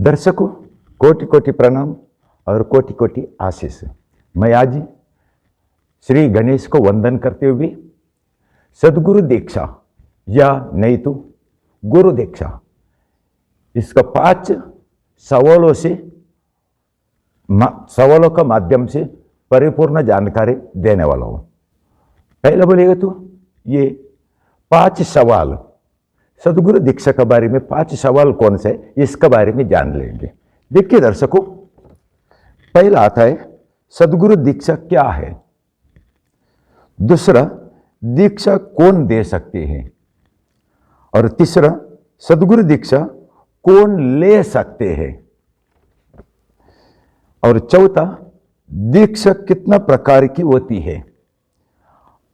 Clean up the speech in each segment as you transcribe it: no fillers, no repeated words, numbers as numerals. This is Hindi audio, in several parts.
दर्शकों, कोटि कोटि प्रणाम और कोटि कोटि आशीष। मैं आज श्री गणेश को वंदन करते हुए सदगुरु दीक्षा या नहीं तो गुरु दीक्षा, इसका 5 सवालों का माध्यम से परिपूर्ण जानकारी देने वाला हूं। पहले बोलेगा तो ये 5 सवाल सदगुरु दीक्षा के बारे में 5 सवाल कौन से इसके बारे में जान लेंगे। देखिए दर्शकों, पहला आता है सदगुरु दीक्षा क्या है, दूसरा दीक्षा कौन दे सकते हैं, और तीसरा सदगुरु दीक्षा कौन ले सकते हैं, और चौथा दीक्षा कितना प्रकार की होती है,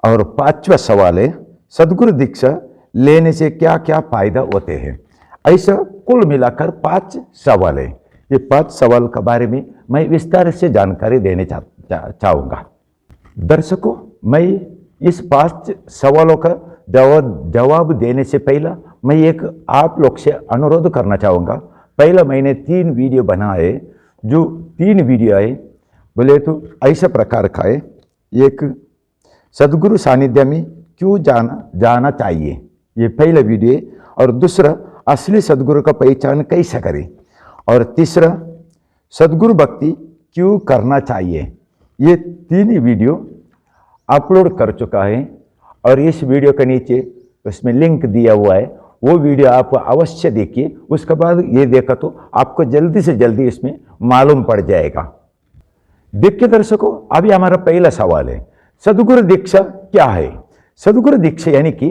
और 5वां सवाल है सदगुरु दीक्षा लेने से क्या क्या फायदा होते हैं। ऐसा कुल मिलाकर 5 सवाल है। ये 5 सवाल के बारे में मैं विस्तार से जानकारी देने चाहूँगा। दर्शकों, मैं इस 5 सवालों का जवाब देने से पहला मैं एक आप लोग से अनुरोध करना चाहूँगा। पहला मैंने 3 वीडियो बनाए, जो 3 वीडियो है बोले तो ऐसा प्रकार का है। एक सदगुरु सानिध्य में क्यों जाना चाहिए, ये पहला वीडियो है, और दूसरा असली सदगुरु का पहचान कैसे करें, और तीसरा सदगुरु भक्ति क्यों करना चाहिए। ये 3 वीडियो अपलोड कर चुका है और इस वीडियो के नीचे उसमें लिंक दिया हुआ है, वो वीडियो आप अवश्य देखिए। उसके बाद ये देखा तो आपको जल्दी से जल्दी इसमें मालूम पड़ जाएगा। देखिए दर्शकों, अभी हमारा पहला सवाल है सदगुरु दीक्षा क्या है। सदगुरु दीक्षा यानी कि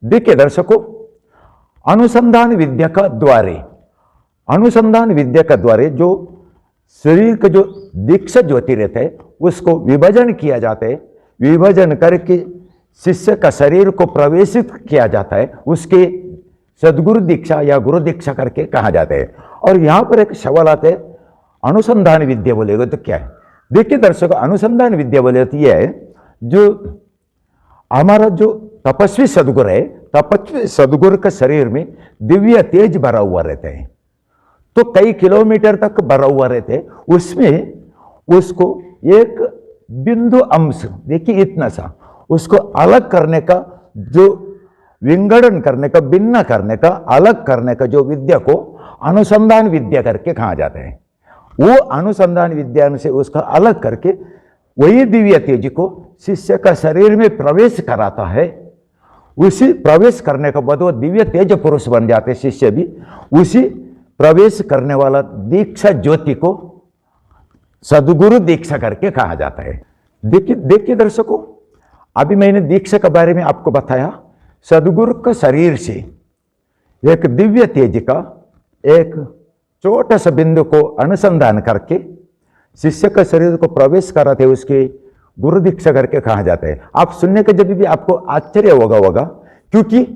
देखिए दर्शकों, अनुसंधान विद्या का द्वारे जो शरीर का जो दीक्षा ज्योति रहता है उसको विभाजन किया जाता है। विभाजन करके शिष्य का शरीर को प्रवेशित किया जाता है, उसके सदगुरु दीक्षा या गुरु दीक्षा करके कहा जाता है। और यहाँ पर एक सवाल आता है अनुसंधान विद्या बोलेगा तो क्या है। देखिए दर्शकों, अनुसंधान विद्या बोले तो यह है जो हमारा जो तपस्वी सदगुरु है, तपस्वी सदगुरु का शरीर में दिव्य तेज भरा हुआ रहता है, तो कई किलोमीटर तक भरा हुआ रहते हैं। उसमें उसको एक बिंदु अंश, देखिए इतना सा, उसको अलग करने का, जो विंगड़न करने का, भिन्न करने का, अलग करने का जो विद्या को अनुसंधान विद्या करके कहा जाता है। वो अनुसंधान विद्या से उसका अलग करके वही दिव्य तेज को शिष्य का शरीर में प्रवेश कराता है। उसी प्रवेश करने के बाद वो दिव्य तेज पुरुष बन जाते, शिष्य भी। उसी प्रवेश करने वाला दीक्षा ज्योति को सदगुरु दीक्षा करके कहा जाता है। देखिए दर्शकों, अभी मैंने दीक्षा के बारे में आपको बताया। सदगुरु का शरीर से एक दिव्य तेज का एक छोटा सा बिंदु को अनुसंधान करके शिष्य का शरीर को प्रवेश कराते, उसके गुरु दीक्षा करके कहा जाता है। आप सुनने के जब भी आपको आश्चर्य होगा, क्योंकि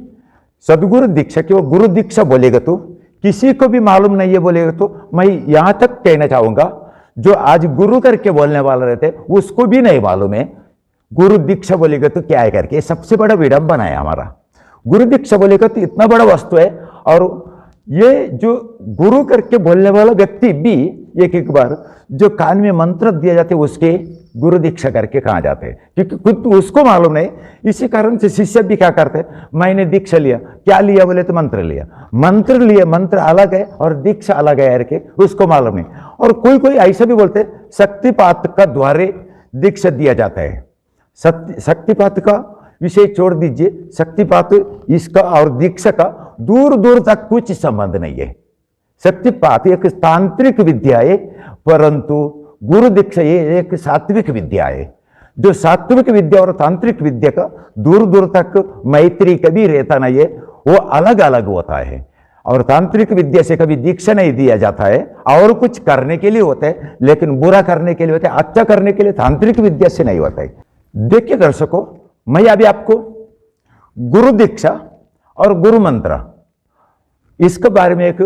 सदगुरु दीक्षा की वो गुरु दीक्षा बोलेगा तो किसी को भी मालूम नहीं है बोलेगा तो मैं यहां तक कहना चाहूंगा, जो आज गुरु करके बोलने वाला रहते उसको भी नहीं मालूम है गुरु दीक्षा बोलेगा तो क्या है करके। सबसे बड़ा विडंबना है हमारा। गुरु दीक्षा बोलेगा तो इतना बड़ा वस्तु है, और ये जो गुरु करके बोलने वाला व्यक्ति भी एक बार जो कान में मंत्र दिया जाते उसके गुरु दीक्षा करके कहा जाते हैं, क्योंकि खुद उसको मालूम नहीं। इसी कारण से शिष्य भी क्या करते हैं, मैंने दीक्षा लिया, क्या लिया बोले तो मंत्र लिया, मंत्र अलग है और दीक्षा अलग है करके उसको मालूम नहीं। और कोई ऐसा भी बोलते हैं शक्तिपात का द्वारे दीक्षा दिया जाता है। शक्तिपात का विषय छोड़ दीजिए, शक्तिपात इसका और दीक्षा का दूर दूर तक कुछ संबंध नहीं है। शक्तिपात एक तांत्रिक विद्या है, परंतु गुरु दीक्षा ये एक सात्विक विद्या है। जो सात्विक विद्या और तांत्रिक विद्या का दूर दूर तक मैत्री कभी रहता नहीं है, वो अलग अलग होता है। और तांत्रिक विद्या से कभी दीक्षा नहीं दिया जाता है, और कुछ करने के लिए होता है, लेकिन बुरा करने के लिए होता है, अच्छा करने के लिए तांत्रिक विद्या से नहीं होता है। देखिए दर्शकों, मैं अभी आपको गुरु दीक्षा और गुरु मंत्र इसके बारे में एक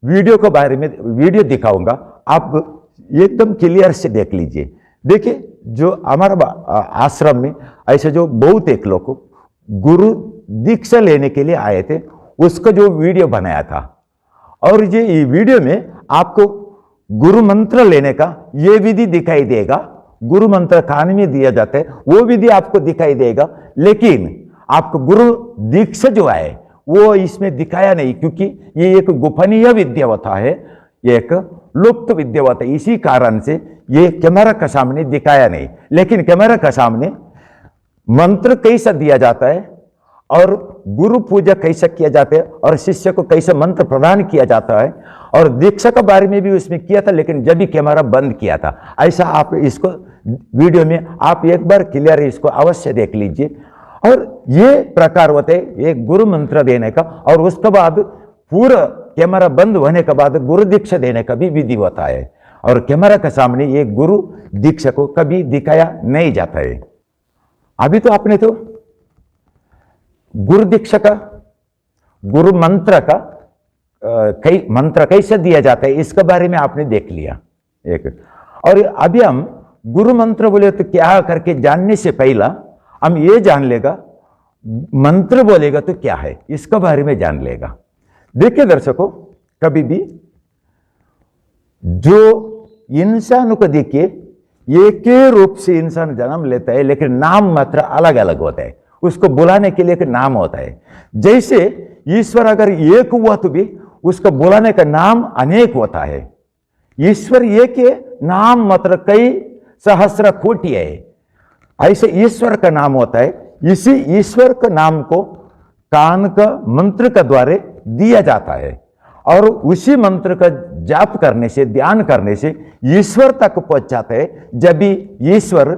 वीडियो दिखाऊंगा, आप एकदम क्लियर से देख लीजिए। देखिए, जो हमारा आश्रम में ऐसे जो बहुत एक लोग गुरु दीक्षा लेने के लिए आए थे, उसका जो वीडियो बनाया था, और ये वीडियो में आपको गुरु मंत्र लेने का ये विधि दिखाई देगा, गुरु मंत्र कान में दिया जाता है वो विधि आपको दिखाई देगा, लेकिन आपको गुरु दीक्षा जो है वो इसमें दिखाया नहीं, क्योंकि ये एक गोपनीय विद्या होता है, एक लुप्त विद्या होता है। इसी कारण से ये कैमरा के सामने दिखाया नहीं, लेकिन कैमरा के सामने मंत्र कैसा दिया जाता है और गुरु पूजा कैसा किया जाता है और शिष्य को कैसे मंत्र प्रदान किया जाता है, और दीक्षा के बारे में भी उसमें किया था, लेकिन जब भी कैमरा बंद किया था। ऐसा आप इसको वीडियो में आप एक बार क्लियर इसको अवश्य देख लीजिए। और ये प्रकार होते हैं एक गुरु मंत्र देने का, और उसके बाद पूरा कैमरा बंद होने के बाद गुरु दीक्षा देने का भी विधि होता है, और कैमरा के सामने ये गुरु दीक्षा को कभी दिखाया नहीं जाता है। अभी तो आपने तो गुरु दीक्षा का, गुरु मंत्र का कई मंत्र कैसे दिया जाता है इसके बारे में आपने देख लिया एक। और अभी हम गुरु मंत्र बोले तो क्या करके जानने से पहला हम ये जान लेगा मंत्र बोलेगा तो क्या है, इसके बारे में जान लेगा। देखिए दर्शकों, कभी भी जो इंसान को देखिए एक ही रूप से इंसान जन्म लेता है, लेकिन नाम मात्र अलग अलग होता है, उसको बुलाने के लिए एक नाम होता है। जैसे ईश्वर अगर एक हुआ तो भी उसको बुलाने का नाम अनेक होता है। ईश्वर एक है, नाम मात्र कई सहस्र कोटि है, ऐसे ईश्वर का नाम होता है। इसी ईश्वर का नाम को कान का मंत्र के द्वारा दिया जाता है, और उसी मंत्र का जाप करने से, ध्यान करने से ईश्वर तक पहुंच जाते हैं। जब भी ईश्वर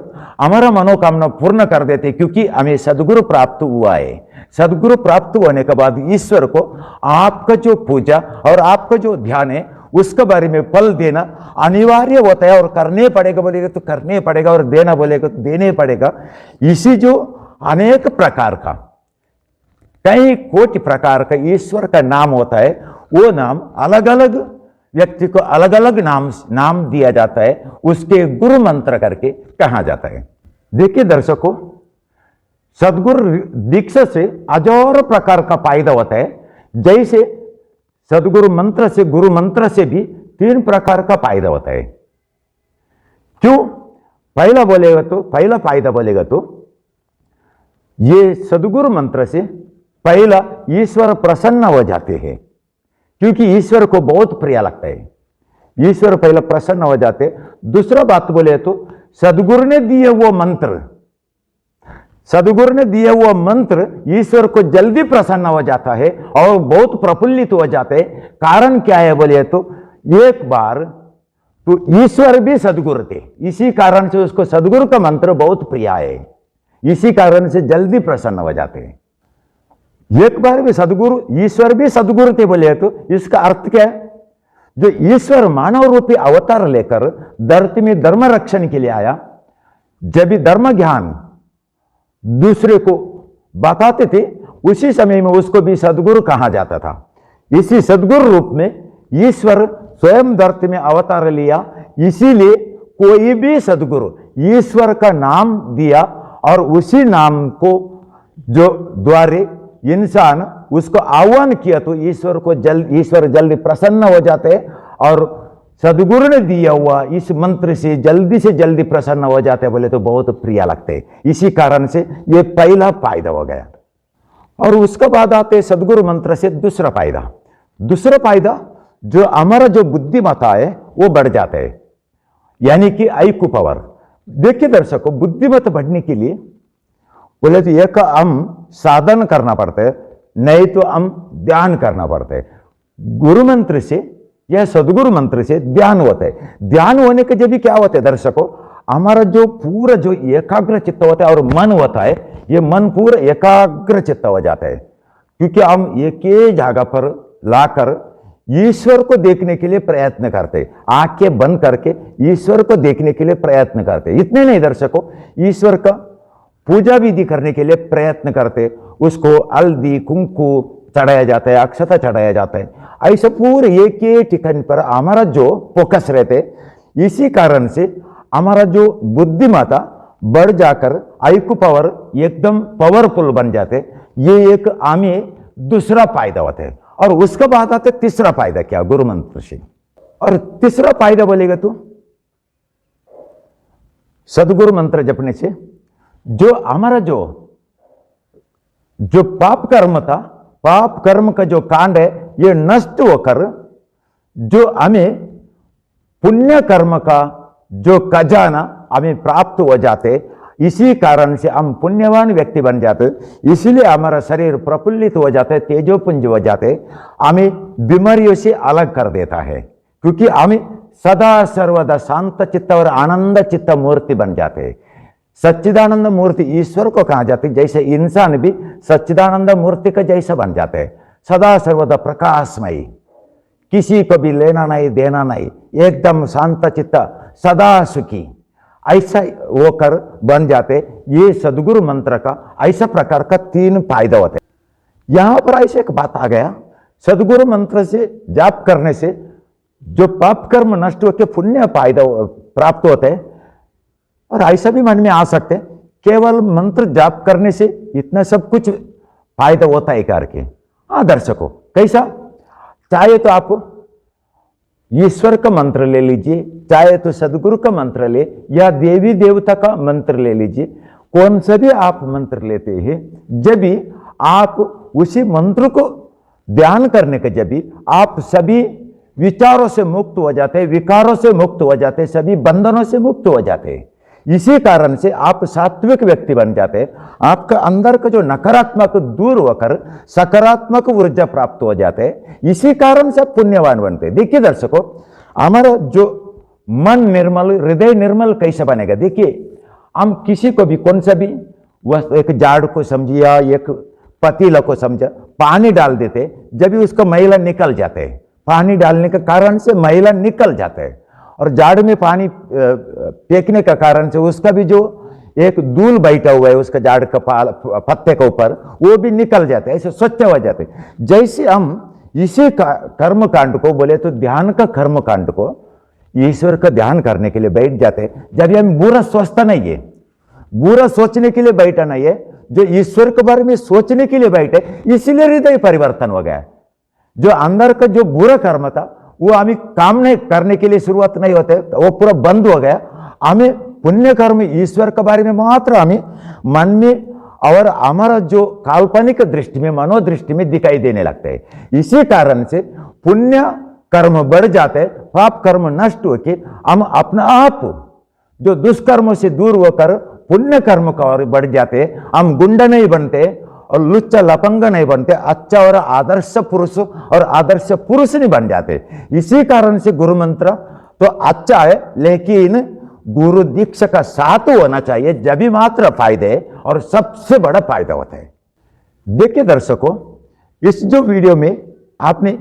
हमारा मनोकामना पूर्ण कर देते, क्योंकि हमें सदगुरु प्राप्त हुआ है। सदगुरु प्राप्त होने के बाद ईश्वर को आपका जो पूजा और आपका जो ध्यान है उसके बारे में फल देना अनिवार्य होता है, और करने पड़ेगा बोलेगा तो करने पड़ेगा, और देना बोलेगा तो देने पड़ेगा। इसी जो अनेक प्रकार का, कई कोटि प्रकार का ईश्वर का नाम होता है, वो नाम अलग अलग व्यक्ति को अलग अलग नाम दिया जाता है, उसके गुरु मंत्र करके कहा जाता है। देखिए दर्शकों, सदगुरु दीक्षा से हजारों प्रकार का फायदा होता है। जैसे सदगुरु मंत्र से, गुरु मंत्र से भी 3 प्रकार का फायदा होता है। क्यों? पहला फायदा बोलेगा तो ये सदगुरु मंत्र से पहला ईश्वर प्रसन्न हो जाते हैं, क्योंकि ईश्वर को बहुत प्रिय लगता है, ईश्वर पहला प्रसन्न हो जाते। दूसरा बात बोले तो सदगुरु ने दिए वो मंत्र, सदगुरु ने दिया हुआ मंत्र ईश्वर को जल्दी प्रसन्न हो जाता है और बहुत प्रफुल्लित हो जाते हैं। कारण क्या है बोले तो एक बार तो ईश्वर भी सदगुरु थे, इसी कारण से उसको सदगुरु का मंत्र बहुत प्रिय है, इसी कारण से जल्दी प्रसन्न हो जाते हैं। एक बार भी सदगुरु, ईश्वर भी सदगुरु थे बोले तो इसका अर्थ क्या है? जो ईश्वर मानव रूपी अवतार लेकर धरती में धर्म रक्षण के लिए आया, जब भी धर्म ज्ञान दूसरे को बताते थे, उसी समय में उसको भी सदगुरु कहा जाता था। इसी सदगुरु रूप में ईश्वर स्वयं धरती में अवतार लिया, इसीलिए कोई भी सदगुरु ईश्वर का नाम दिया, और उसी नाम को जो द्वारे इंसान उसको आह्वान किया तो ईश्वर जल्दी प्रसन्न हो जाते, और सदगुरु ने दिया हुआ इस मंत्र से जल्दी प्रसन्न हो जाते बोले तो बहुत प्रिय लगते। इसी कारण से ये पहला फायदा हो गया। और उसके बाद आते सदगुरु मंत्र से दूसरा फायदा जो हमारा जो बुद्धिमत्ता है वो बढ़ जाता है, यानी कि IQ पावर। देखिए दर्शकों, बुद्धिमत्ता बढ़ने के लिए बोले तो एक हम साधन करना पड़ता है, नहीं तो हम ध्यान करना पड़ता है। गुरु मंत्र से या सदगुरु मंत्र से ध्यान होता है। ध्यान होने के जब भी क्या होता है दर्शकों, हमारा जो पूरा जो एकाग्र चित्त होता है और मन होता है, ये मन पूरा एकाग्र चित्त हो जाता है, क्योंकि हम एक ही जगह पर लाकर ईश्वर को देखने के लिए प्रयत्न करते, आंखें बंद करके ईश्वर को देखने के लिए प्रयत्न करते। इतने नहीं दर्शकों, ईश्वर का पूजा विधि करने के लिए प्रयत्न करते, उसको हल्दी कुंकु चढ़ाया जाता है, अक्षता चढ़ाया जाता है। ऐसे पूरे एक ही ठिकान पर हमारा जो फोकस रहते, इसी कारण से हमारा जो बुद्धिमत्ता बढ़ जाकर IQ पावर एकदम पावरफुल बन जाते। ये एक हमें दूसरा फायदा होता है। और उसके बाद आते तीसरा फायदा क्या? गुरु मंत्र से। और तीसरा फायदा बोलेगा तू, सदगुरु मंत्र जपने से जो हमारा जो पाप कर्म था, पाप कर्म का जो कांड है ये नष्ट होकर जो हमें पुण्य कर्म का जो खजाना हमें प्राप्त हो जाते, इसी कारण से हम पुण्यवान व्यक्ति बन जाते, इसीलिए हमारा शरीर प्रफुल्लित हो जाता है, तेजोपुंज हो जाते, हमें बीमारियों से अलग कर देता है, क्योंकि हमें सदा सर्वदा शांत चित्त और आनंद चित्त मूर्ति बन जाते। सच्चिदानंद मूर्ति ईश्वर को कहा जाती, जैसे इंसान भी सच्चिदानंद मूर्ति का जैसा बन जाते हैं, सदा सर्वदा प्रकाशमयी, किसी को भी लेना नहीं देना नहीं, एकदम शांत चित्त, सदा सुखी, ऐसा होकर बन जाते। ये सदगुरु मंत्र का ऐसा प्रकार का 3 फायदा होते हैं। यहां पर ऐसे एक बात आ गया, सदगुरु मंत्र से जाप करने से जो पाप कर्म नष्ट होकर पुण्य फायदा प्राप्त होते हैं। और ऐसा भी मन में आ सकते हैं, केवल मंत्र जाप करने से इतना सब कुछ फायदा होता है करके। हाँ दर्शकों, कैसा, चाहे तो आप ईश्वर का मंत्र ले लीजिए, चाहे तो सदगुरु का मंत्र ले, या देवी देवता का मंत्र ले लीजिए, कौन सा भी आप मंत्र लेते हैं, जब भी आप उसी मंत्र को ध्यान करने के जब भी आप सभी विचारों से मुक्त हो जाते हैं, विकारों से मुक्त हो जाते हैं, सभी बंधनों से मुक्त हो जाते हैं। इसी कारण से आप सात्विक व्यक्ति बन जाते हैं, आपका अंदर का जो नकारात्मक दूर होकर सकारात्मक ऊर्जा प्राप्त हो जाते हैं, इसी कारण से आप पुण्यवान बनते हैं। देखिए दर्शकों, हमारा जो मन निर्मल, हृदय निर्मल कैसे बनेगा, देखिए हम किसी को भी कौन सा भी वह एक झाड़ को समझिए या एक पतीला को समझा, पानी डाल देते, जब भी उसका मैला निकल जाते हैं, पानी डालने के कारण से मैला निकल जाता है, और झाड़ में पानी फेंकने का कारण से उसका भी जो एक धूल बैठा हुआ है उसका झाड़ का पत्ते के ऊपर, वो भी निकल जाते हैं, ऐसे स्वच्छ हो जाते। जैसे हम इसी कर्म कांड को बोले तो ध्यान का कर्म कांड को ईश्वर का ध्यान करने के लिए बैठ जाते हैं, जब हम बुरा सोचता नहीं है, बुरा सोचने के लिए बैठा नहीं है, जो ईश्वर के बारे में सोचने के लिए बैठे, इसीलिए हृदय परिवर्तन हो गया। जो अंदर का जो बुरा कर्म था वो हमें काम नहीं करने के लिए शुरुआत नहीं होते, वो पूरा बंद हो गया। हमें पुण्य कर्म ईश्वर के बारे में मात्र हमें मन में और हमारा जो काल्पनिक दृष्टि में, मनोदृष्टि में दिखाई देने लगते हैं। इसी कारण से पुण्य कर्म बढ़ जाते, पाप कर्म नष्ट होकर हम अपना आप जो दुष्कर्मों से दूर होकर पुण्य कर्म का और बढ़ जाते, हम गुंडा नहीं बनते और लुच्चा लपंगा नहीं बनते, अच्छा और आदर्श पुरुष और आदर्श पुरुष नहीं बन जाते। इसी कारण से गुरु मंत्र तो अच्छा है, लेकिन गुरु दीक्षा का साथ होना चाहिए, जब भी मात्र फायदे और सबसे बड़ा फायदा होता है। देखिए दर्शकों, इस जो वीडियो में आपने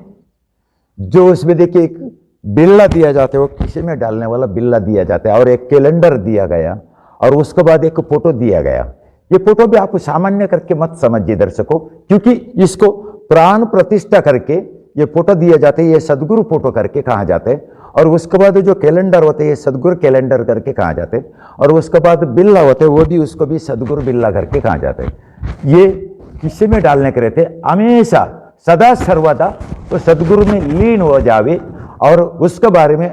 जो उसमें देखिए एक बिल्ला दिया जाता है, वो किसी में डालने वाला बिल्ला दिया जाता है, और एक कैलेंडर दिया गया, और उसके बाद एक फोटो दिया गया। ये फोटो भी आप सामान्य करके मत समझिए दर्शकों, क्योंकि इसको प्राण प्रतिष्ठा करके ये फोटो दिया जाते हैं, ये सदगुरु फोटो करके कहा जाते हैं। और उसके बाद जो कैलेंडर होते हैं ये सदगुरु कैलेंडर करके कहा जाते हैं, और उसके बाद बिल्ला होते हैं वो भी उसको भी सदगुरु बिल्ला करके कहा जाते हैं। ये किसी में डालने के रहते, हमेशा सदा सर्वदा तो सदगुरु में लीन हो जावे, और उसके बारे में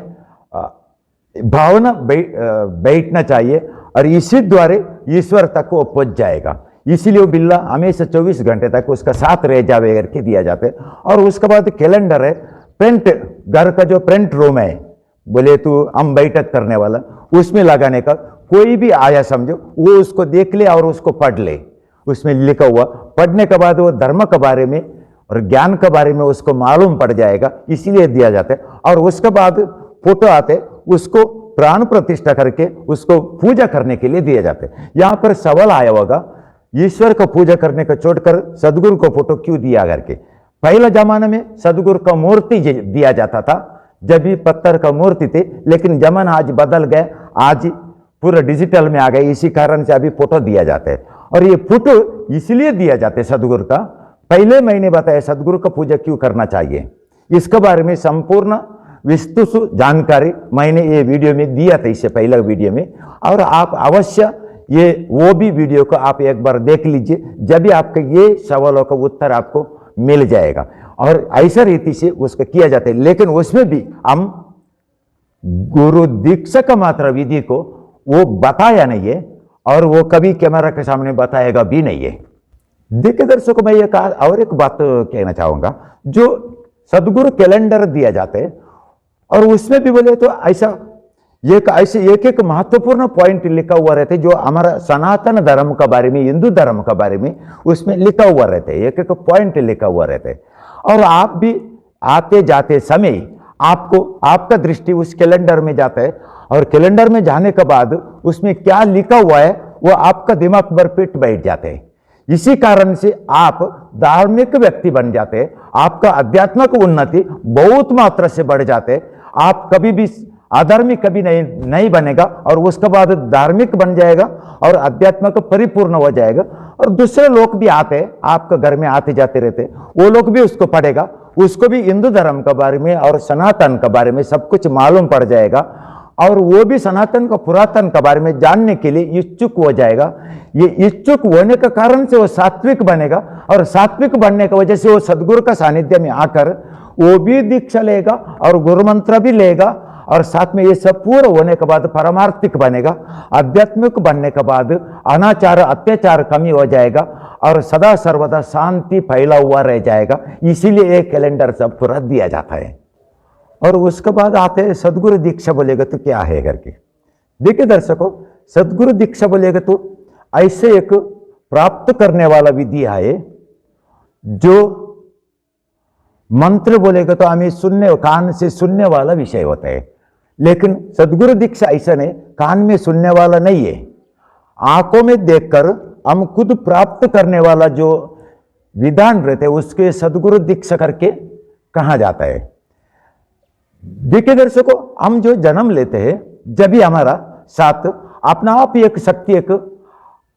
भावना बैठना चाहिए, और इसी द्वारा ईश्वर तक वो पहुंच जाएगा। इसीलिए वो बिल्ला हमेशा 24 घंटे तक उसका साथ रह जावे करके दिया जाता है। और उसके बाद कैलेंडर है, प्रिंट, घर का जो प्रिंट रूम है, बोले तो हम बैठक करने वाला, उसमें लगाने का, कोई भी आया समझो वो उसको देख ले और उसको पढ़ ले, उसमें लिखा हुआ, पढ़ने के बाद वो धर्म के बारे में और ज्ञान के बारे में उसको मालूम पड़ जाएगा, इसीलिए दिया जाता है। और उसके बाद फोटो आते, उसको प्राण प्रतिष्ठा करके उसको पूजा करने के लिए दिए जाते हैं। यहां पर सवाल आया होगा, ईश्वर को पूजा करने को छोड़कर सदगुरु को फोटो क्यों दिया करके। पहले जमाने में सदगुरु का मूर्ति दिया जाता था, जब भी पत्थर का मूर्ति थे, लेकिन जमाना आज बदल गया, आज पूरा डिजिटल में आ गए, इसी कारण से अभी फोटो दिया जाता है। और ये फोटो इसलिए दिया जाता है सदगुरु का, पहले मैंने बताया सदगुरु का पूजा क्यों करना चाहिए, इसके बारे में संपूर्ण विस्तृत जानकारी मैंने ये वीडियो में दिया था, इससे पहले वीडियो में, और आप अवश्य ये वो भी वीडियो को आप एक बार देख लीजिए, जब भी आपके ये सवालों का उत्तर आपको मिल जाएगा। और ऐसा रीति से उसका किया जाता है, लेकिन उसमें भी हम गुरु दीक्षा का मात्र विधि को वो बताया नहीं है और वो कभी कैमरा के सामने बताएगा भी नहीं है। देखिए दर्शकों, मैं ये और एक बात कहना चाहूंगा, जो सदगुरु कैलेंडर दिया जाते हैं और उसमें भी बोले तो ऐसे एक एक महत्वपूर्ण पॉइंट लिखा हुआ रहते जो हमारा सनातन धर्म का बारे में, हिंदू धर्म का बारे में उसमें लिखा हुआ रहते, एक एक पॉइंट लिखा हुआ रहते। और आप भी आते जाते समय आपको आपका दृष्टि उस कैलेंडर में जाता है और कैलेंडर में जाने के बाद उसमें क्या लिखा हुआ है वो आपका दिमाग पर फिट बैठ जाते हैं। इसी कारण से आप धार्मिक व्यक्ति बन जाते हैं, आपका आध्यात्मिक उन्नति बहुत मात्रा से बढ़ जाते। आप कभी भी अधार्मिक कभी नहीं बनेगा और उसके बाद धार्मिक बन जाएगा और आध्यात्मिक परिपूर्ण हो जाएगा। और दूसरे लोग भी आते, आपके घर में आते जाते रहते, वो लोग भी उसको पढ़ेगा, उसको भी हिंदू धर्म के बारे में और सनातन के बारे में सब कुछ मालूम पड़ जाएगा और वो भी सनातन का पुरातन के बारे में जानने के लिए इच्छुक हो जाएगा। ये इच्छुक होने के कारण से वो सात्विक बनेगा और सात्विक बनने की वजह से वो सदगुरु का सानिध्य में आकर वो भी दीक्षा लेगा और गुरु मंत्र भी लेगा और साथ में ये सब पूरा होने के बाद परमार्थिक बनेगा। आध्यात्मिक बनने के बाद अनाचार अत्याचार कमी हो जाएगा और सदा सर्वदा शांति फैला हुआ रह जाएगा। इसीलिए एक कैलेंडर सब पूरा दिया जाता है। और उसके बाद आते हैं सदगुरु दीक्षा बोलेगा तो क्या है करके। देखिए दर्शकों, सदगुरु दीक्षा बोलेगा तो ऐसे एक प्राप्त करने वाला विधि है जो मंत्र बोलेगा तो हमें सुनने, कान से सुनने वाला विषय होता है। लेकिन सदगुरु दीक्षा ऐसा नहीं, कान में सुनने वाला नहीं है, आंखों में देखकर हम खुद प्राप्त करने वाला जो विधान रहते हैं उसके सदगुरु दीक्षा करके कहा जाता है। देखिए दर्शकों, हम जो जन्म लेते हैं जब भी हमारा साथ अपना आप एक शक्ति एक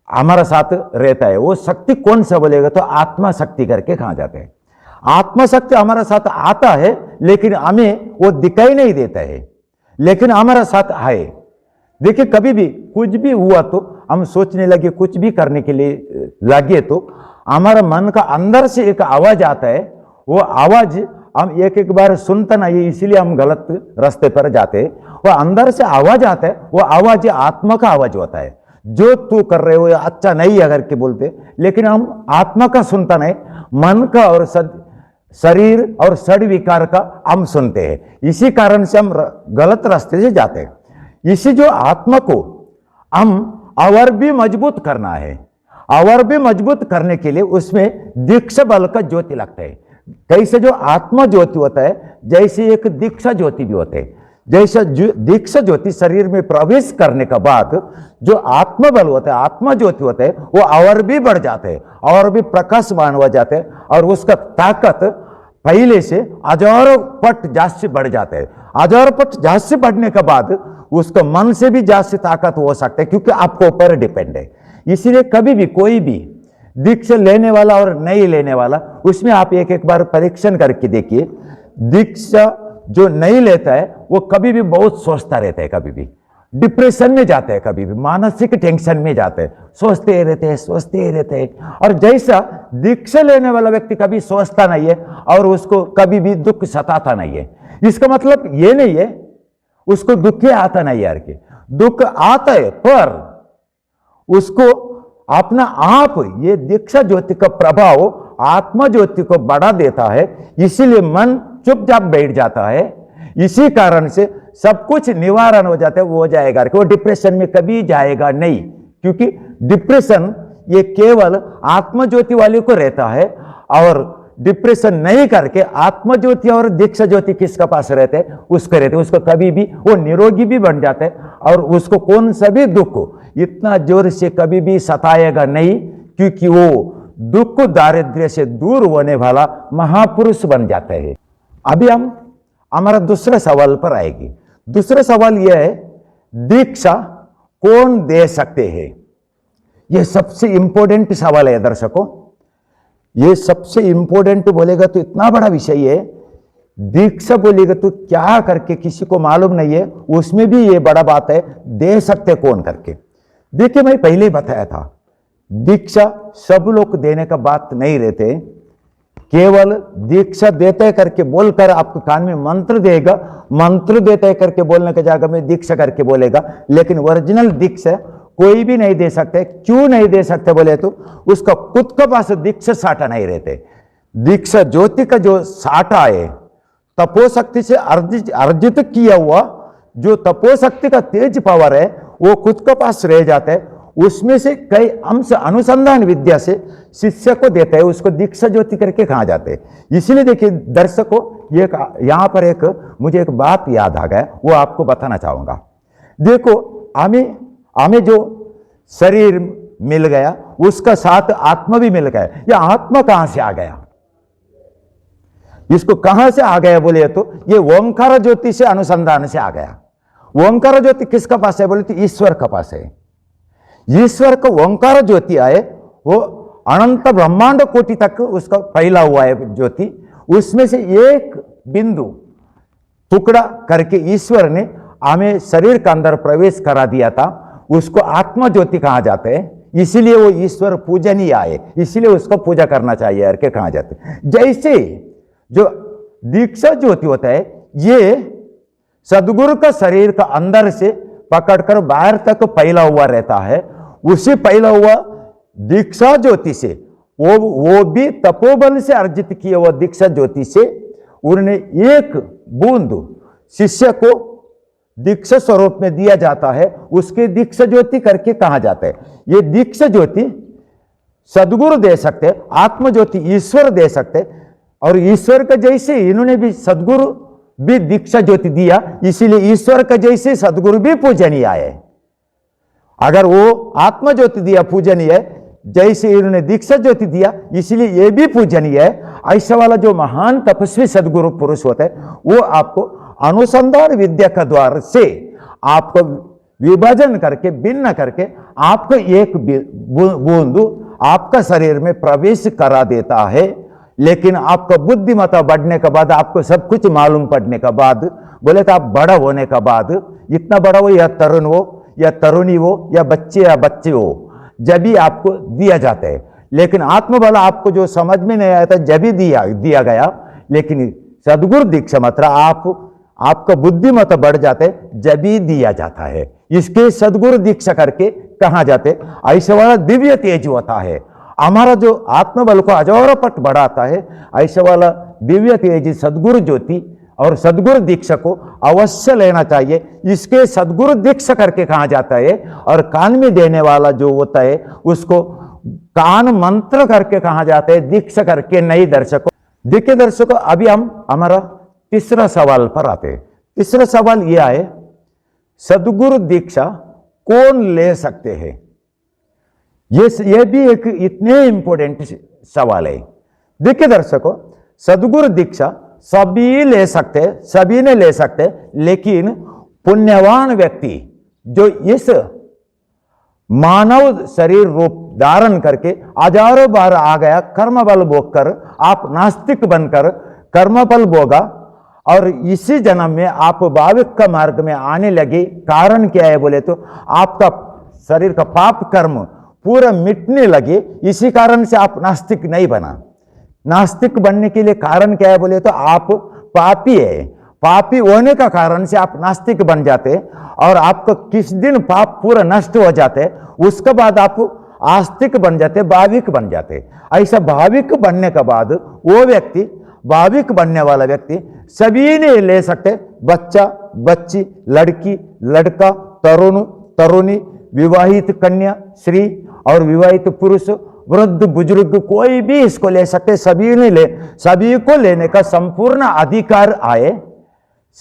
हमारा साथ रहता है। वो शक्ति कौन सा बोलेगा तो आत्मा शक्ति करके कहा जाता है। आत्मा शक्ति हमारा साथ आता है लेकिन हमें वो दिखाई नहीं देता है, लेकिन हमारा साथ है। देखिए कभी भी कुछ भी हुआ तो हम सोचने लगे, कुछ भी करने के लिए लगे तो हमारा मन का अंदर से एक आवाज आता है। वो आवाज हम एक एक बार सुनता नहीं, इसीलिए हम गलत रास्ते पर जाते। वो अंदर से आवाज आता है, वो आवाज आत्मा का आवाज होता है। जो तू कर रहे हो अच्छा नहीं है करके बोलते, लेकिन हम आत्मा का सुनता नहीं, मन का और शरीर और षड विकार का हम सुनते हैं। इसी कारण से हम गलत रास्ते से जाते हैं। इसी जो आत्मा को हम और भी मजबूत करना है, और भी मजबूत करने के लिए उसमें दीक्षा बल का ज्योति लगता है। कैसे जो आत्मा ज्योति होता है जैसे एक दीक्षा ज्योति भी होते हैं। जैसा दीक्षा ज्योति शरीर में प्रवेश करने के बाद जो आत्मा बल होता है, आत्मा ज्योति होता है, वो और भी बढ़ जाते हैं और भी प्रकाशमान हो जाते हैं और उसका ताकत पहले से हजारों पट जास्त बढ़ जाते हैं। हजारों पट जास्त बढ़ने के बाद उसका मन से भी जास्त ताकत हो सकता है, क्योंकि आपको ऊपर डिपेंड है। इसीलिए कभी भी कोई भी दीक्षा लेने वाला और नहीं लेने वाला, उसमें आप एक एक बार परीक्षण करके देखिए। दीक्षा जो नहीं लेता है वो कभी भी बहुत सोचता रहता है, कभी भी डिप्रेशन में जाते हैं, कभी भी मानसिक टेंशन में जाते हैं, सोचते रहते हैं। और जैसा दीक्षा लेने वाला व्यक्ति कभी सोचता नहीं है और उसको कभी भी दुख सताता नहीं है। इसका मतलब ये नहीं है उसको दुख आता नहीं यार के, दुख आता है पर उसको अपना आप ये दीक्षा ज्योति का प्रभाव आत्मा ज्योति को बढ़ा देता है, इसीलिए मन चुपचाप बैठ जाता है। इसी कारण से सब कुछ निवारण हो जाता है, वो हो जाएगा कि वो डिप्रेशन में कभी जाएगा नहीं, क्योंकि डिप्रेशन ये केवल आत्मा ज्योति वाले को रहता है। और डिप्रेशन नहीं करके आत्मा ज्योति और दीक्षा ज्योति किसका पास रहते हैं, उसको रहते हैं, उसको कभी भी वो निरोगी भी बन जाता है और उसको कौन सा भी दुख इतना जोर से कभी भी सताएगा नहीं, क्योंकि वो दुख दारिद्र्य से दूर होने वाला महापुरुष बन जाता है। अभी हम हमारा दूसरे सवाल पर आएगी। दूसरा सवाल यह है, दीक्षा कौन दे सकते हैं? यह सबसे इंपॉर्टेंट सवाल है दर्शकों। यह सबसे इंपॉर्टेंट बोलेगा तो इतना बड़ा विषय है। दीक्षा बोलेगा तो क्या करके किसी को मालूम नहीं है, उसमें भी यह बड़ा बात है, दे सकते कौन करके। देखिए मैं पहले ही बताया था, दीक्षा सब लोग देने का बात नहीं रहते, केवल दीक्षा देते करके बोलकर आपके कान में मंत्र देगा, मंत्र देते करके बोलने की जगह में दीक्षा करके बोलेगा, लेकिन ओरिजिनल दीक्षा कोई भी नहीं दे सकते। क्यों नहीं दे सकते बोले तो उसका खुद के पास दीक्षा साटा नहीं रहते। दीक्षा ज्योति का जो साटा है, तपोशक्ति से अर्जित किया हुआ जो तपोशक्ति का तेज पावर है, वो खुद के पास रह जाता है। उसमें से कई अंश अनुसंधान विद्या से शिष्य को देते हैं, उसको दीक्षा ज्योति करके कहा जाते हैं। इसलिए देखिए दर्शकों, ये यहां पर मुझे एक बात याद आ गया, वो आपको बताना चाहूंगा। देखो, हमें जो शरीर मिल गया उसका साथ आत्मा भी मिल गया। यह आत्मा कहां से आ गया, इसको कहां से आ गया बोले तो ये ओंकार ज्योति से अनुसंधान से आ गया। ओंकार ज्योति किसका पास है बोले तो ईश्वर का पास है। ईश्वर का ओंकार ज्योति आए, वो अनंत ब्रह्मांड कोटि तक उसका फैला हुआ है ज्योति। उसमें से एक बिंदु टुकड़ा करके ईश्वर ने हमें शरीर के अंदर प्रवेश करा दिया था, उसको आत्मा ज्योति कहा जाता है। इसीलिए वो ईश्वर पूजनीय आए, इसीलिए उसको पूजा करना चाहिए करके कहा जाता है। जैसे जो दीक्षा ज्योति होता है, ये सदगुरु का शरीर का अंदर से पकड़कर बाहर तक फैला हुआ रहता है। उसी फैला हुआ दीक्षा ज्योति से वो भी तपोबल से अर्जित किया हुआ दीक्षा ज्योति से उन्होंने एक बूंद शिष्य को दीक्षा स्वरूप में दिया जाता है, उसके दीक्षा ज्योति करके कहा जाता है। ये दीक्षा ज्योति सदगुरु दे सकते, आत्म ज्योति ईश्वर दे सकते, और ईश्वर का जैसे इन्होंने भी सदगुरु भी दीक्षा ज्योति दिया, इसीलिए ईश्वर का जैसे सदगुरु भी पूजनीय है। अगर वो आत्म ज्योति दिया पूजनीय है, जैसे इन्होंने दीक्षा ज्योति दिया इसलिए ये भी पूजनीय है। ऐसा वाला जो महान तपस्वी सदगुरु पुरुष होता है, वो आपको अनुसंधान विद्या का द्वार से आपको विभाजन करके भिन्न करके आपको एक बूंद आपका शरीर में प्रवेश करा देता है। लेकिन आपका बुद्धिमत्ता बढ़ने के बाद, आपको सब कुछ मालूम पड़ने के बाद, बोले तो आप बड़ा होने के बाद, इतना बड़ा हो या तरुण हो या तरुणी हो या बच्चे हो, जब भी आपको दिया जाता है। लेकिन आत्मबल आपको जो समझ में नहीं आया था जब भी दिया गया, लेकिन सदगुरु दीक्षा मात्र आपका बुद्धिमत्ता बढ़ जाता है जब भी दिया जाता है। इसके सदगुरु दीक्षा करके कहा जाते, ऐसा वाला दिव्य तेज होता है। हमारा जो आत्मबल को हजारों पट बढ़ाता है, ऐसा वाला दिव्य तेज सदगुरु ज्योति और सदगुरु दीक्षा को अवश्य लेना चाहिए। इसके सदगुरु दीक्षा करके कहा जाता है, और कान में देने वाला जो होता है उसको कान मंत्र करके कहा जाता है, दीक्षा करके नहीं। दर्शकों देखिए, दर्शकों अभी हम हमारा तीसरा सवाल पर आते हैं। तीसरा सवाल यह है, सदगुरु दीक्षा कौन ले सकते हैं? ये भी एक इतने इंपॉर्टेंट सवाल है। देखिए दर्शकों, सदगुरु दीक्षा सभी ले सकते, सभी ने ले सकते, लेकिन पुण्यवान व्यक्ति जो इस मानव शरीर रूप धारण करके हजारों बार आ गया, कर्म बल भोग कर आप नास्तिक बनकर कर्म बल भोगा और इसी जन्म में आप भाविक का मार्ग में आने लगे। कारण क्या है बोले तो आपका शरीर का पाप कर्म पूरा मिटने लगे, इसी कारण से आप नास्तिक नहीं बना। नास्तिक बनने के लिए कारण क्या है बोले तो आप पापी है, पापी होने का कारण से आप नास्तिक बन जाते, और आपका किस दिन पाप पूरा नष्ट हो जाते, उसके बाद आप आस्तिक बन जाते, भाविक बन जाते। ऐसा भाविक बनने के बाद वो व्यक्ति, भाविक बनने वाला व्यक्ति सभी ने ले सकते, बच्चा बच्ची, लड़की लड़का, तरुण तरुणी, विवाहित कन्या स्त्री और विवाहित पुरुष, वृद्ध बुजुर्ग, कोई भी इसको ले सकते। सभी को लेने का संपूर्ण अधिकार आए,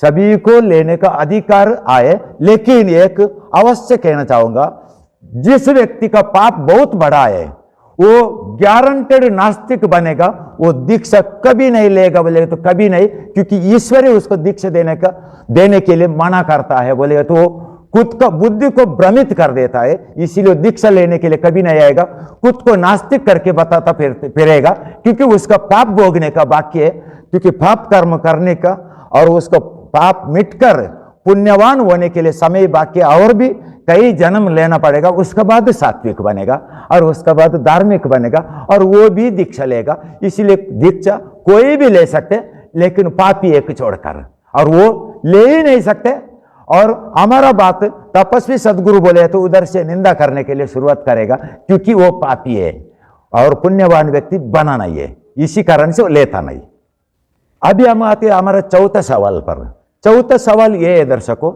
सभी को लेने का अधिकार आए। लेकिन एक अवश्य कहना चाहूंगा, जिस व्यक्ति का पाप बहुत बड़ा है वो गारंटेड नास्तिक बनेगा, वो दीक्षा कभी नहीं लेगा बोले तो कभी नहीं, क्योंकि ईश्वर ही उसको दीक्षा देने के लिए मना करता है। बोलेगा तो वो खुद का बुद्धि को भ्रमित कर देता है, इसीलिए दीक्षा लेने के लिए कभी नहीं आएगा। खुद को नास्तिक करके बताता फिरेगा, क्योंकि उसका पाप भोगने का बाकी है, क्योंकि पाप कर्म करने का और उसको पाप मिटकर पुण्यवान होने के लिए समय बाकी, और भी कई जन्म लेना पड़ेगा, उसके बाद सात्विक बनेगा और उसके बाद धार्मिक बनेगा और वो भी दीक्षा लेगा। इसलिए दीक्षा कोई भी ले सकते, लेकिन पापी एक छोड़कर, और वो ले ही नहीं सकते। और हमारा बात तपस्वी सदगुरु बोले तो उधर से निंदा करने के लिए शुरुआत करेगा, क्योंकि वो पापी है और पुण्यवान व्यक्ति बना नहीं है, इसी कारण से वो लेता नहीं। अभी हम आते हैं हमारा चौथा सवाल पर। चौथा सवाल ये है दर्शकों,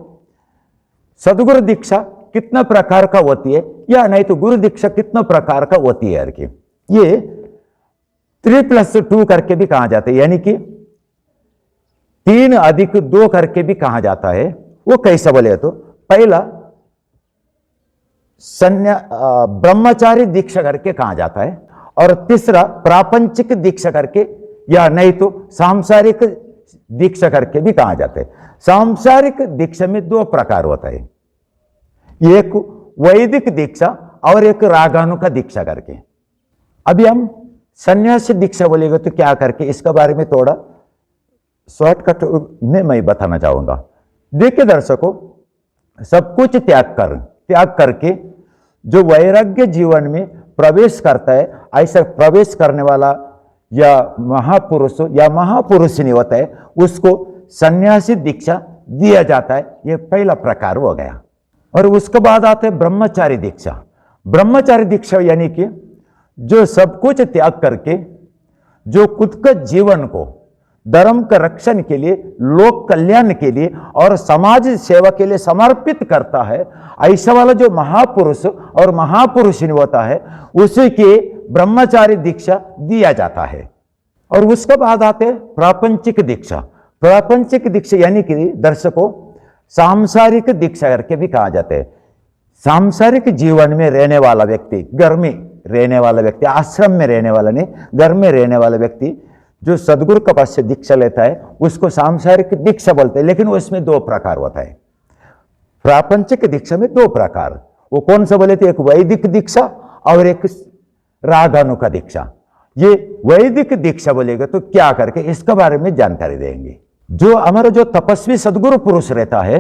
सदगुरु दीक्षा कितना प्रकार का होती है, या नहीं तो गुरु दीक्षा कितना प्रकार का होती है। कि ये 3+2 करके भी कहा जाता है, यानी कि 3+2 करके भी कहा जाता है। वो कैसे बोले तो पहला ब्रह्मचारी दीक्षा करके कहा जाता है, और तीसरा प्रापंचिक दीक्षा करके, या नहीं तो सांसारिक दीक्षा करके भी कहा जाता है। सांसारिक दीक्षा में 2 प्रकार होता है, एक वैदिक दीक्षा और एक रागानुका दीक्षा करके। अभी हम सन्यासी दीक्षा बोलेगा तो क्या करके, इसके बारे में थोड़ा शॉर्टकट में मैं बताना चाहूंगा। देखिए दर्शकों, सब कुछ त्याग करके जो वैराग्य जीवन में प्रवेश करता है, ऐसा प्रवेश करने वाला या महापुरुष या महापुरुषनी होता है, उसको सन्यासी दीक्षा दिया जाता है। ये पहला प्रकार हो गया। और उसके बाद आते हैं ब्रह्मचारी दीक्षा। ब्रह्मचारी दीक्षा यानी कि जो सब कुछ त्याग करके जो खुद का जीवन को धर्म का रक्षण के लिए, लोक कल्याण के लिए और समाज सेवा के लिए समर्पित करता है, ऐसा वाला जो महापुरुष और महापुरुषनी होता है, उसी के ब्रह्मचारी दीक्षा दिया जाता है। और उसके बाद आते प्रापंचिक दीक्षा। प्रापंचिक दीक्षा यानी कि दर्शकों सांसारिक दीक्षा करके भी कहा जाता है। सांसारिक जीवन में रहने वाला व्यक्ति, घर में रहने वाला व्यक्ति, आश्रम में रहने वाला नहीं, घर में रहने वाला व्यक्ति जो सदगुरु के पास से दीक्षा लेता है, उसको सांसारिक दीक्षा बोलते हैं। लेकिन उसमें 2 प्रकार होता है। प्रापंचिक दीक्षा में 2 प्रकार, वो कौन सा बोले थे, एक वैदिक दीक्षा और एक रागानुका दीक्षा। ये वैदिक दीक्षा बोलेगा तो क्या करके, इसके बारे में जानकारी देंगे। जो हमारा जो तपस्वी सदगुरु पुरुष रहता है,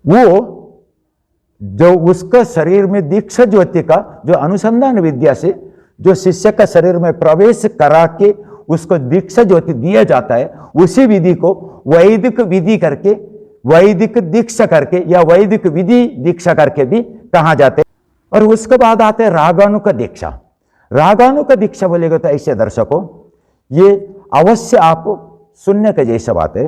वो जो उसका शरीर में दीक्षा ज्योति का जो अनुसंधान विद्या से जो शिष्य का शरीर में प्रवेश करा के उसको दीक्षा ज्योति दिया जाता है, उसी विधि को वैदिक विधि करके, वैदिक दीक्षा करके या वैदिक विधि दीक्षा करके भी कहा जाते हैं। और उसके बाद आते हैं रागानुका दीक्षा। रागानुका दीक्षा बोलेगा तो ऐसे दर्शकों, ये अवश्य आप सुनने के जैसा बात है।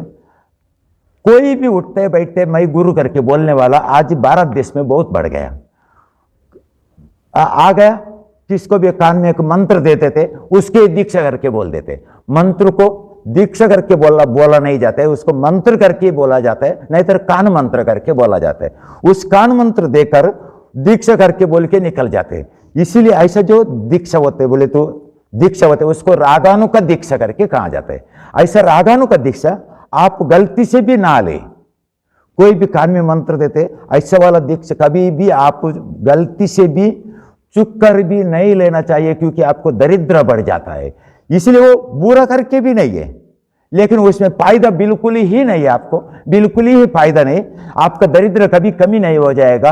कोई भी उठते बैठते मैं गुरु करके बोलने वाला आज भारत देश में बहुत बढ़ गया। आ गया, किसको भी कान में एक मंत्र देते थे, उसके दीक्षा करके बोल देते। मंत्र को दीक्षा करके बोला नहीं जाता है, उसको मंत्र करके बोला जाता है, नहीं तो कान मंत्र करके बोला जाता है। उस कान मंत्र देकर दीक्षा करके बोल के निकल जाते हैं। इसीलिए ऐसा जो दीक्षा होते बोले तो दीक्षा होते उसको रागानुका दीक्षा करके कहा जाता है। ऐसा रागानुका दीक्षा आप गलती से भी ना ले, कोई भी कान में मंत्र देते, ऐसा वाला दीक्षा कभी भी आप गलती से भी चुप कर भी नहीं लेना चाहिए, क्योंकि आपको दरिद्र बढ़ जाता है। इसलिए वो बुरा करके भी नहीं है, लेकिन उसमें फायदा बिल्कुल ही नहीं है, आपको बिल्कुल ही फायदा नहीं। आपका दरिद्र कभी कमी नहीं हो जाएगा,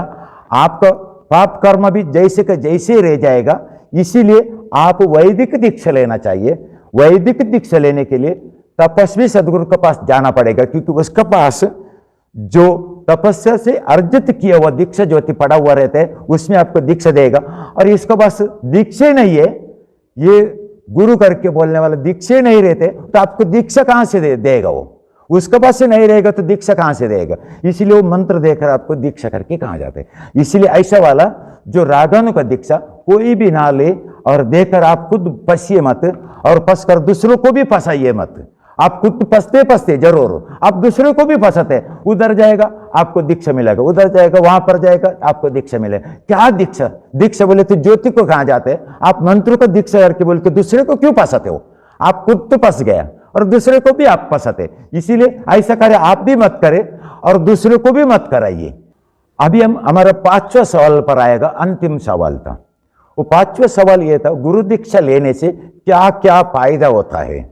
आपका पाप कर्म भी जैसे का जैसे रह जाएगा। इसीलिए आप वैदिक दीक्षा लेना चाहिए। वैदिक दीक्षा लेने के लिए तपस्वी सदगुरु के पास जाना पड़ेगा, क्योंकि उसके पास जो तपस्या से अर्जित किया हुआ दीक्षा ज्योति पड़ा हुआ रहता है, उसमें आपको दीक्षा देगा। और इसके पास दीक्षा नहीं है, ये गुरु करके बोलने वाला दीक्षा नहीं रहते, तो आपको दीक्षा कहां से देगा? वो उसके पास से नहीं रहेगा तो दीक्षा कहां से देगा? इसलिए वो मंत्र देकर आपको दीक्षा करके कहा जाता है। इसलिए ऐसा वाला जो रागानुका दीक्षा कोई भी ना ले और देकर आप खुद फंसिए मत, और फंस कर दूसरों को भी फंसाइए मत। आप खुद फंसते जरूर, आप दूसरे को भी फंसाते, उधर जाएगा आपको दीक्षा मिलेगा, उधर जाएगा वहां पर जाएगा आपको दीक्षा मिलेगा। क्या दीक्षा? दीक्षा बोले तो ज्योति को कहा जाते हैं। आप मंत्रों को दीक्षा करके बोल के दूसरे को क्यों फंसाते हो? आप खुद तो फंस गया और दूसरे को भी आप फंसाते। इसीलिए ऐसा करे आप भी मत करें और दूसरे को भी मत कराइए। अभी हम हमारा 5वां सवाल पर आएगा, अंतिम सवाल था। वो 5वां सवाल ये था, गुरु दीक्षा लेने से क्या क्या फायदा होता है?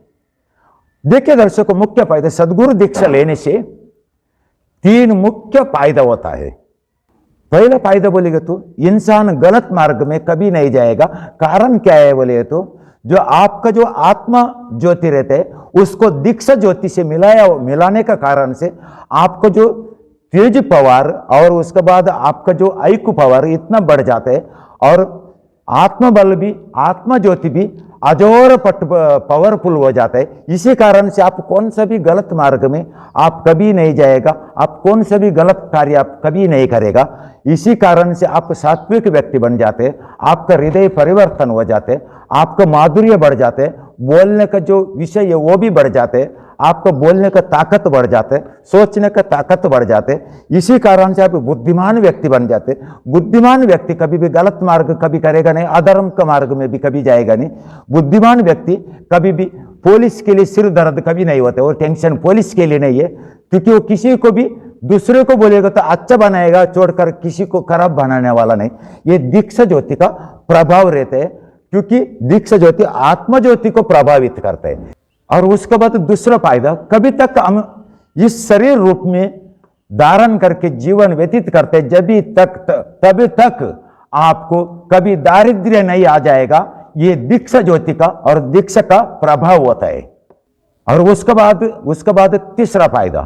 देखिए दर्शकों, मुख्य फायदा सदगुरु दीक्षा लेने से 3 मुख्य फायदा होता है। पहला फायदा बोलेगा तो इंसान गलत मार्ग में कभी नहीं जाएगा। कारण क्या है बोले तो जो आपका जो आत्मा ज्योति रहते है उसको दीक्षा ज्योति से मिलाने का कारण से आपको जो तेज पावर और उसके बाद आपका जो आईक्यू पावर इतना बढ़ जाता है और आत्मबल भी आत्मा ज्योति भी अजोर पावरफुल हो जाता है। इसी कारण से आप कौन सा भी गलत मार्ग में आप कभी नहीं जाएगा, आप कौन सा भी गलत कार्य आप कभी नहीं करेगा। इसी कारण से आप सात्विक व्यक्ति बन जाते हैं, आपका हृदय परिवर्तन हो जाते हैं, आपका माधुर्य बढ़ जाते हैं, बोलने का जो विषय है वो भी बढ़ जाते हैं, आपका बोलने का ताकत बढ़ जाते है, सोचने का ताकत बढ़ जाते है। इसी कारण से आप बुद्धिमान व्यक्ति बन जाते। बुद्धिमान व्यक्ति कभी भी गलत मार्ग कभी करेगा नहीं, अधर्म का मार्ग में भी कभी जाएगा नहीं। बुद्धिमान व्यक्ति कभी भी पुलिस के लिए सिर दर्द कभी नहीं होता और टेंशन पुलिस के लिए नहीं है, क्योंकि वो किसी को भी दूसरे को बोलेगा तो अच्छा बनाएगा, छोड़कर किसी को खराब बनाने वाला नहीं। ये दीक्षा ज्योति का प्रभाव रहते हैं, क्योंकि दीक्षा ज्योति आत्मा ज्योति को प्रभावित करते हैं। और उसके बाद दूसरा फायदा, कभी तक हम इस शरीर रूप में धारण करके जीवन व्यतीत करते तभी तक आपको कभी दारिद्र्य नहीं आ जाएगा। ये दीक्षा ज्योति का और दीक्षा का प्रभाव होता है। और उसके बाद तीसरा फायदा,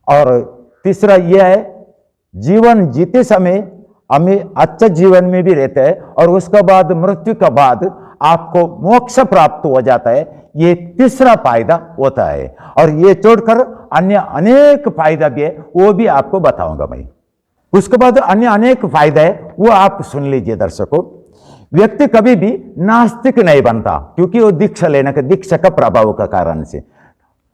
और तीसरा यह है जीवन जीते समय हमें अच्छा जीवन में भी रहता है और उसके बाद मृत्यु के बाद आपको मोक्ष प्राप्त हो जाता है। ये तीसरा फायदा होता है। और ये छोड़कर अन्य अनेक फायदा भी है, वो भी आपको बताऊंगा मैं। उसके बाद अन्य अनेक फायदा है, वो आप सुन लीजिए दर्शकों। व्यक्ति कभी भी नास्तिक नहीं बनता, क्योंकि वो दीक्षा लेने का दीक्षा का प्रभाव का कारण से।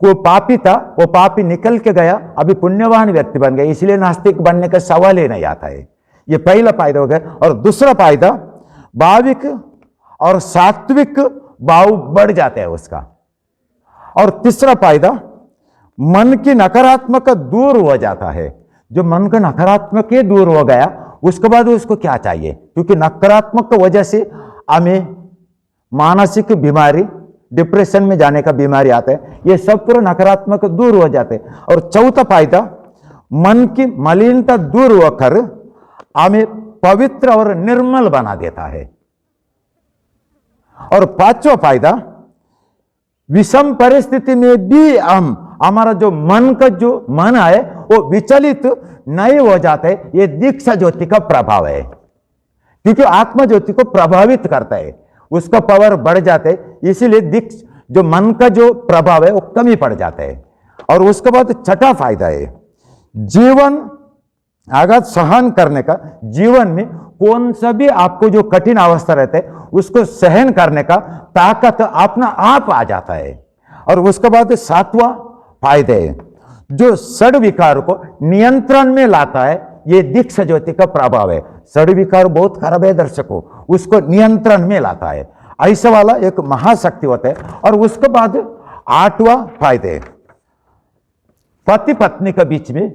वो पापी था, वो पापी निकल के गया, अभी पुण्यवान व्यक्ति बन गया, इसलिए नास्तिक बनने का सवाल ही नहीं आता है। ये पहला फायदा हो गया। और दूसरा फायदा, भाविक और सात्विक भाव बढ़ जाता है उसका। और तीसरा फायदा, मन की नकारात्मक दूर हो जाता है। जो मन का नकारात्मक ही दूर हो गया, उसके बाद उसको क्या चाहिए, क्योंकि नकारात्मक वजह से हमें मानसिक बीमारी, डिप्रेशन में जाने का बीमारी आता है। ये सब पूरा नकारात्मक दूर हो जाते हैं। और चौथा फायदा, मन की मलिनता दूर होकर हमें पवित्र और निर्मल बना देता है। और पांचवा फायदा, विषम परिस्थिति में भी हमारा जो मन है वो विचलित नहीं हो जाते। ये दीक्षा ज्योति का प्रभाव है, क्योंकि आत्मा ज्योति को प्रभावित करता है, उसका पावर बढ़ जाते है। इसीलिए जो मन का जो प्रभाव है वो कमी पड़ जाता है। और उसके बाद छठा फायदा है, जीवन आघात सहन करने का। जीवन में कौन सा भी आपको जो कठिन अवस्था रहता है उसको सहन करने का ताकत अपना आप आ जाता है। और उसके बाद सातवां फायदे है, जो षड विकार को नियंत्रण में लाता है। ये दीक्षा ज्योति का प्रभाव है। षड विकार बहुत खराब है दर्शकों, उसको नियंत्रण में लाता है। ऐसा वाला एक महाशक्ति होता है। और उसके बाद आठवां फायदे, पति पत्नी के बीच में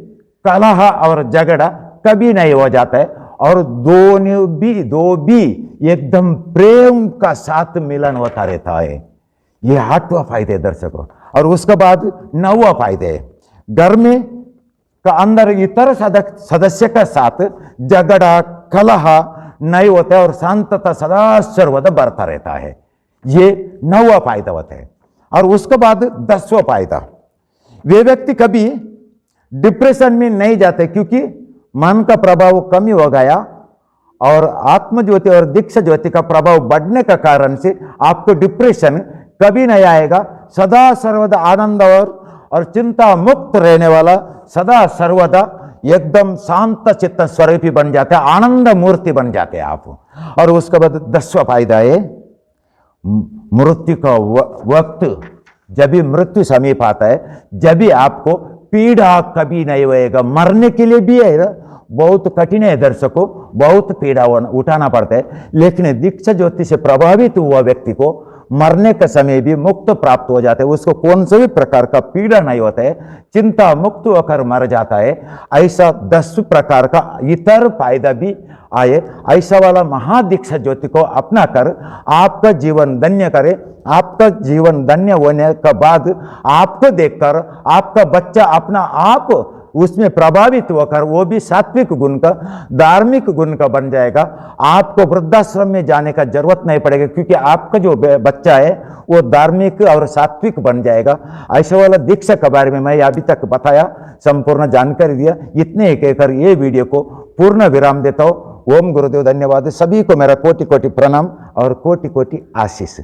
कलह और झगड़ा कभी नहीं हो जाता है और दो भी एकदम प्रेम का साथ मिलन होता रहता है। ये आठवां फायदे दर्शकों। और उसके बाद नौवां फायदे, घर में का अंदर इतर सदस्य का साथ झगड़ा कलह नहीं होता है और शांतता सदा सर्वदा बढ़ता रहता है। ये नौवां फायदा होता है। और उसके बाद 10वां फायदा, वे व्यक्ति कभी डिप्रेशन में नहीं जाते, क्योंकि मन का प्रभाव कमी हो गया और आत्म ज्योति और दीक्षा ज्योति का प्रभाव बढ़ने का कारण से आपको डिप्रेशन कभी नहीं आएगा। सदा सर्वदा आनंद और चिंता मुक्त रहने वाला, सदा सर्वदा एकदम शांत चित्त स्वरूपी बन जाते हैं, आनंद मूर्ति बन जाते हैं आप। और उसके बाद 10वां फायदा है, मृत्यु का वक्त, जब भी मृत्यु समीप आता है, जब भी आपको पीड़ा कभी नहीं होएगा। मरने के लिए भी है बहुत कठिन है दर्शकों, बहुत पीड़ा उठाना पड़ता है, लेकिन दीक्षा ज्योति से प्रभावित हुआ व्यक्ति को मरने का समय भी मुक्त प्राप्त हो जाता है। उसको कौन से भी प्रकार का पीड़ा नहीं होता है, चिंता मुक्त होकर मर जाता है। ऐसा 10 प्रकार का इतर फायदा भी आए। ऐसा वाला महादीक्षा ज्योति को अपना कर आपका जीवन धन्य करे। आपका जीवन धन्य होने के बाद आपको देखकर आपका बच्चा अपना आप उसमें प्रभावित होकर वो भी सात्विक गुण का, धार्मिक गुण का बन जाएगा। आपको वृद्धाश्रम में जाने का जरूरत नहीं पड़ेगा, क्योंकि आपका जो बच्चा है वो धार्मिक और सात्विक बन जाएगा। ऐसे वाला दीक्षा के बारे में मैं अभी तक बताया, संपूर्ण जानकारी दिया। इतने ही कहकर ये वीडियो को पूर्ण विराम देता हूँ। ओम गुरुदेव, धन्यवाद। सभी को मेरा कोटि कोटि प्रणाम और कोटि कोटि आशीष।